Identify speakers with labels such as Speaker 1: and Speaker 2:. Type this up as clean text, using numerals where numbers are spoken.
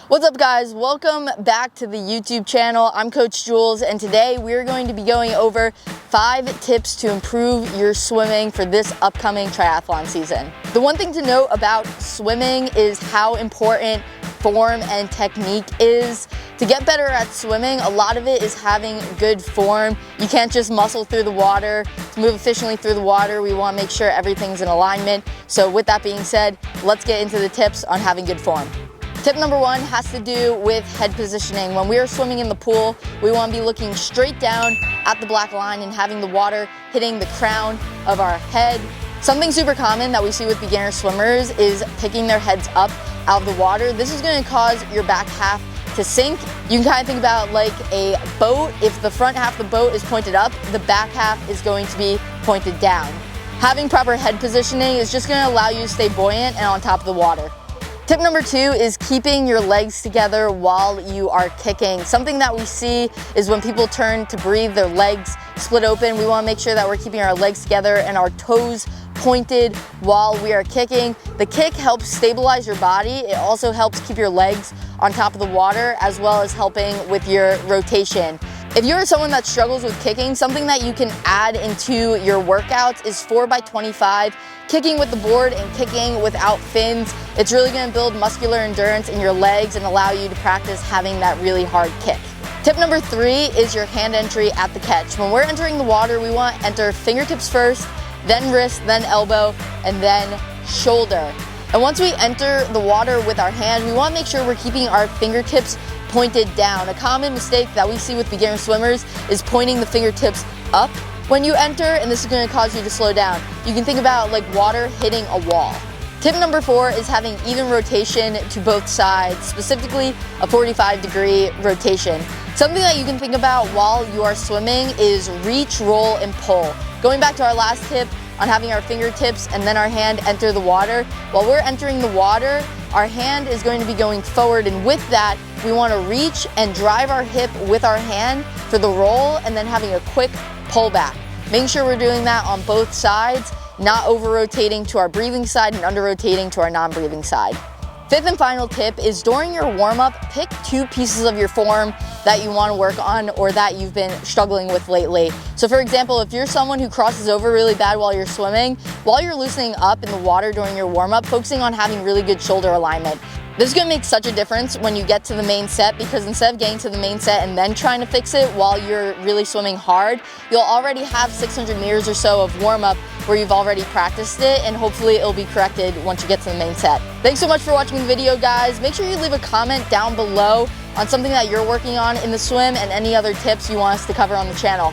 Speaker 1: What's up, guys? Welcome back to the YouTube channel. I'm Coach Jules, and today we're going to be going over 5 tips to improve your swimming for this upcoming triathlon season. The one thing to note about swimming is how important form and technique is. To get better at swimming, a lot of it is having good form. You can't just muscle through the water. To move efficiently through the water, we want to make sure everything's in alignment. So with that being said, let's get into the tips on having good form. Tip number 1 has to do with head positioning. When we are swimming in the pool, we want to be looking straight down at the black line and having the water hitting the crown of our head. Something super common that we see with beginner swimmers is picking their heads up out of the water. This is going to cause your back half to sink. You can kind of think about like a boat. If the front half of the boat is pointed up, the back half is going to be pointed down. Having proper head positioning is just going to allow you to stay buoyant and on top of the water. Tip number 2 is keeping your legs together while you are kicking. Something that we see is when people turn to breathe, their legs split open. We want to make sure that we're keeping our legs together and our toes pointed while we are kicking. The kick helps stabilize your body. It also helps keep your legs on top of the water, as well as helping with your rotation. If you're someone that struggles with kicking, something that you can add into your workouts is 4x25, kicking with the board and kicking without fins. It's really going to build muscular endurance in your legs and allow you to practice having that really hard kick. Tip number 3 is your hand entry at the catch. When we're entering the water, we want to enter fingertips first, then wrist, then elbow, and then shoulder. And once we enter the water with our hand, we want to make sure we're keeping our fingertips pointed down. A common mistake that we see with beginner swimmers is pointing the fingertips up when you enter, and this is going to cause you to slow down. You can think about like water hitting a wall. Tip number 4 is having even rotation to both sides, specifically a 45-degree rotation. Something that you can think about while you are swimming is reach, roll, and pull. Going back to our last tip on having our fingertips and then our hand enter the water, while we're entering the water, our hand is going to be going forward, and with that, we want to reach and drive our hip with our hand for the roll, and then having a quick pull back. Making sure we're doing that on both sides, not over-rotating to our breathing side and under-rotating to our non-breathing side. 5th and final tip is during your warm-up, pick 2 pieces of your form that you want to work on or that you've been struggling with lately. So for example, if you're someone who crosses over really bad while you're swimming, while you're loosening up in the water during your warm-up, focusing on having really good shoulder alignment. This is going to make such a difference when you get to the main set, because instead of getting to the main set and then trying to fix it while you're really swimming hard, you'll already have 600 meters or so of warm-up where you've already practiced it, and hopefully it'll be corrected once you get to the main set. Thanks so much for watching the video, guys. Make sure you leave a comment down below on something that you're working on in the swim and any other tips you want us to cover on the channel.